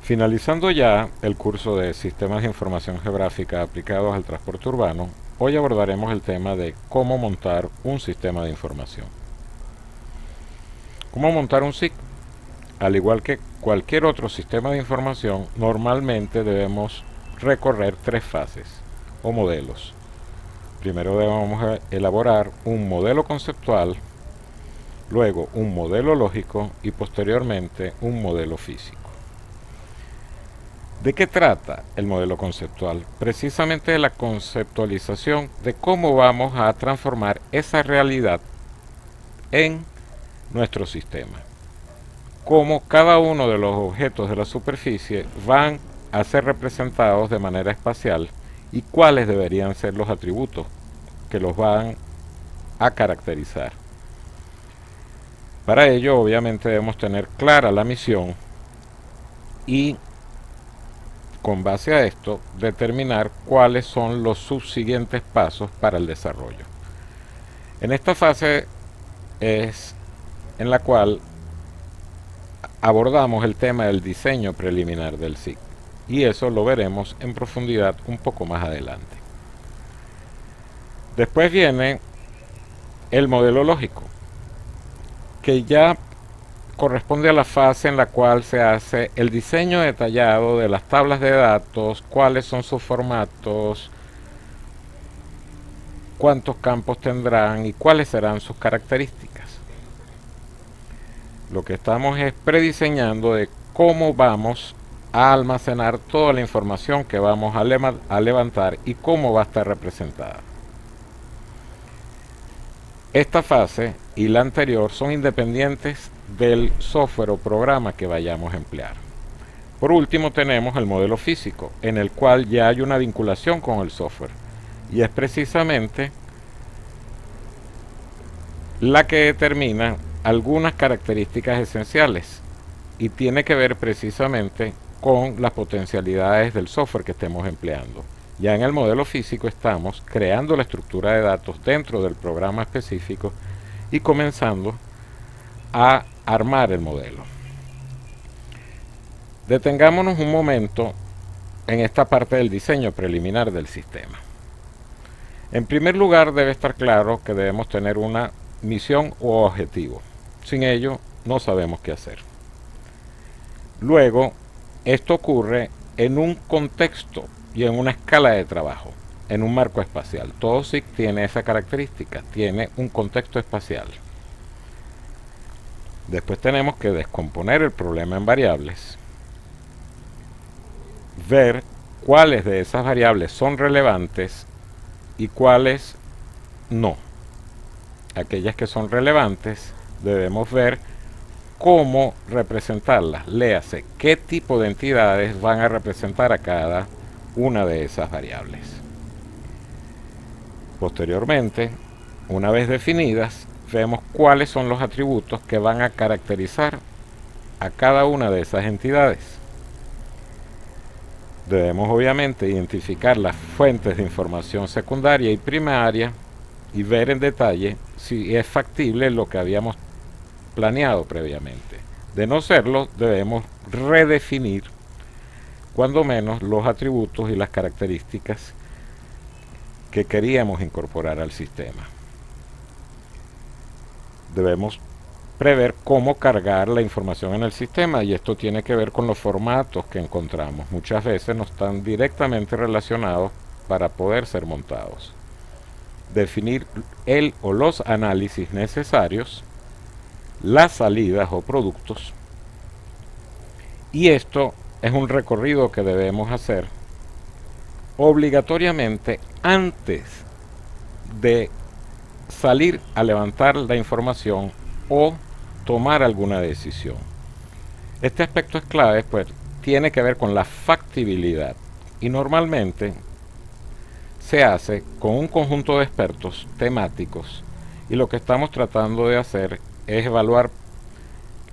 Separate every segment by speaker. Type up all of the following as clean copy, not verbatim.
Speaker 1: Finalizando ya el curso de Sistemas de Información Geográfica aplicados al transporte urbano, hoy abordaremos el tema de cómo montar un sistema de información. ¿Cómo montar un SIG? Al igual que cualquier otro sistema de información, normalmente debemos recorrer tres fases o modelos. Primero debemos elaborar un modelo conceptual, luego un modelo lógico y posteriormente un modelo físico. ¿De qué trata el modelo conceptual? Precisamente de la conceptualización de cómo vamos a transformar esa realidad en nuestro sistema. Cómo cada uno de los objetos de la superficie van a ser representados de manera espacial y cuáles deberían ser los atributos que los van a caracterizar. Para ello, obviamente, debemos tener clara la misión y con base a esto, determinar cuáles son los subsiguientes pasos para el desarrollo. En esta fase es en la cual abordamos el tema del diseño preliminar del SIG, y eso lo veremos en profundidad un poco más adelante. Después viene el modelo lógico, que ya corresponde a la fase en la cual se hace el diseño detallado de las tablas de datos, cuáles son sus formatos, cuántos campos tendrán y cuáles serán sus características. Lo que estamos es prediseñando de cómo vamos a almacenar toda la información que vamos a levantar y cómo va a estar representada. Esta fase y la anterior son independientes del software o programa que vayamos a emplear. Por último tenemos el modelo físico, en el cual ya hay una vinculación con el software, y es precisamente la que determina algunas características esenciales y tiene que ver precisamente con las potencialidades del software que estemos empleando. Ya en el modelo físico estamos creando la estructura de datos dentro del programa específico y comenzando a armar el modelo. Detengámonos un momento en esta parte del diseño preliminar del sistema. En primer lugar, debe estar claro que debemos tener una misión o objetivo. Sin ello, no sabemos qué hacer. Luego, esto ocurre en un contexto y en una escala de trabajo, en un marco espacial. Todo SIG tiene esa característica, tiene un contexto espacial. Después tenemos que descomponer el problema en variables, ver cuáles de esas variables son relevantes y cuáles no. Aquellas que son relevantes debemos ver cómo representarlas, léase qué tipo de entidades van a representar a cada una de esas variables. Posteriormente, una vez definidas, vemos cuáles son los atributos que van a caracterizar a cada una de esas entidades. Debemos obviamente identificar las fuentes de información secundaria y primaria y ver en detalle si es factible lo que habíamos planeado previamente. De no serlo, debemos redefinir cuando menos los atributos y las características que queríamos incorporar al sistema. Debemos prever cómo cargar la información en el sistema, y esto tiene que ver con los formatos que encontramos. Muchas veces no están directamente relacionados para poder ser montados. Definir el o los análisis necesarios, las salidas o productos, y esto es un recorrido que debemos hacer obligatoriamente antes de salir a levantar la información o tomar alguna decisión. Este aspecto es clave, pues tiene que ver con la factibilidad, y normalmente se hace con un conjunto de expertos temáticos, y lo que estamos tratando de hacer es evaluar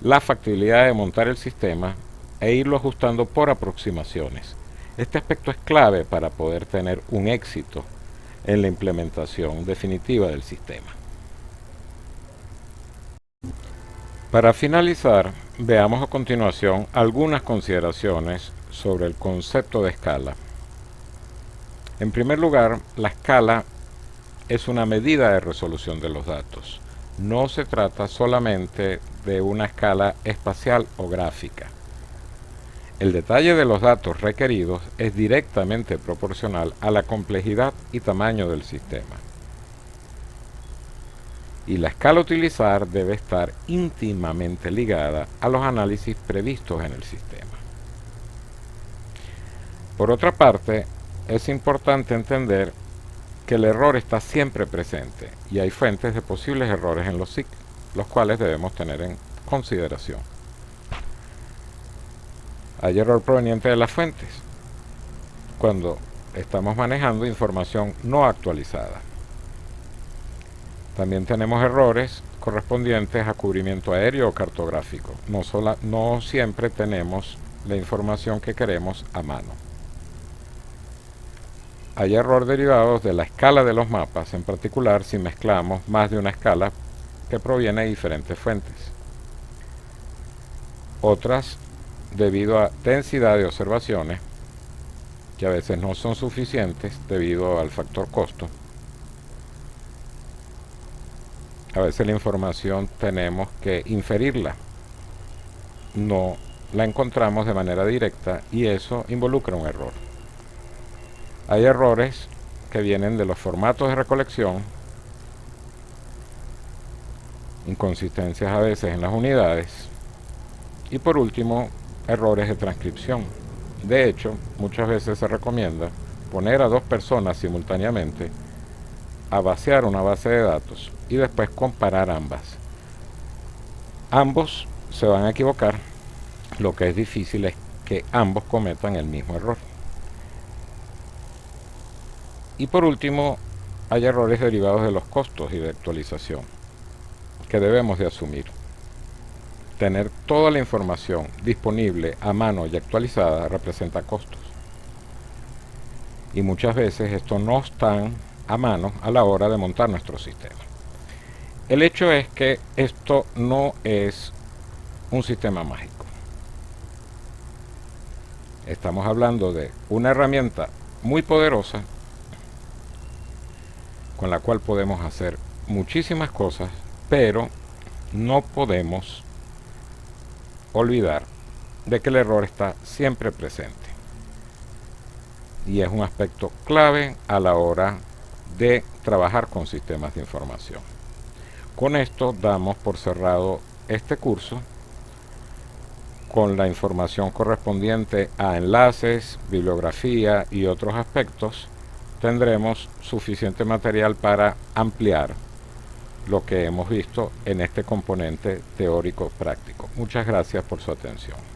Speaker 1: la factibilidad de montar el sistema e irlo ajustando por aproximaciones. Este aspecto es clave para poder tener un éxito en la implementación definitiva del sistema. Para finalizar, veamos a continuación algunas consideraciones sobre el concepto de escala. En primer lugar, la escala es una medida de resolución de los datos. No se trata solamente de una escala espacial o gráfica. El detalle de los datos requeridos es directamente proporcional a la complejidad y tamaño del sistema. Y la escala a utilizar debe estar íntimamente ligada a los análisis previstos en el sistema. Por otra parte, es importante entender que el error está siempre presente y hay fuentes de posibles errores en los SIC, los cuales debemos tener en consideración. Hay error proveniente de las fuentes cuando estamos manejando información no actualizada. También tenemos errores correspondientes a cubrimiento aéreo o cartográfico. No siempre tenemos la información que queremos a mano. Hay errores derivados de la escala de los mapas, en particular si mezclamos más de una escala que proviene de diferentes fuentes. Otras debido a densidad de observaciones, que a veces no son suficientes debido al factor costo. A veces la información tenemos que inferirla, no la encontramos de manera directa y eso involucra un error. Hay errores que vienen de los formatos de recolección, inconsistencias a veces en las unidades y por último errores de transcripción. De hecho, muchas veces se recomienda poner a dos personas simultáneamente a vaciar una base de datos y después comparar ambas. Ambos se van a equivocar, lo que es difícil es que ambos cometan el mismo error. Y por último, hay errores derivados de los costos y de actualización que debemos de asumir. Tener toda la información disponible a mano y actualizada representa costos. Y muchas veces esto no está a mano a la hora de montar nuestro sistema. El hecho es que esto no es un sistema mágico. Estamos hablando de una herramienta muy poderosa con la cual podemos hacer muchísimas cosas, pero no podemos olvidar de que el error está siempre presente. Y es un aspecto clave a la hora de trabajar con sistemas de información. Con esto damos por cerrado este curso con la información correspondiente a enlaces, bibliografía y otros aspectos. Tendremos suficiente material para ampliar lo que hemos visto en este componente teórico práctico. Muchas gracias por su atención.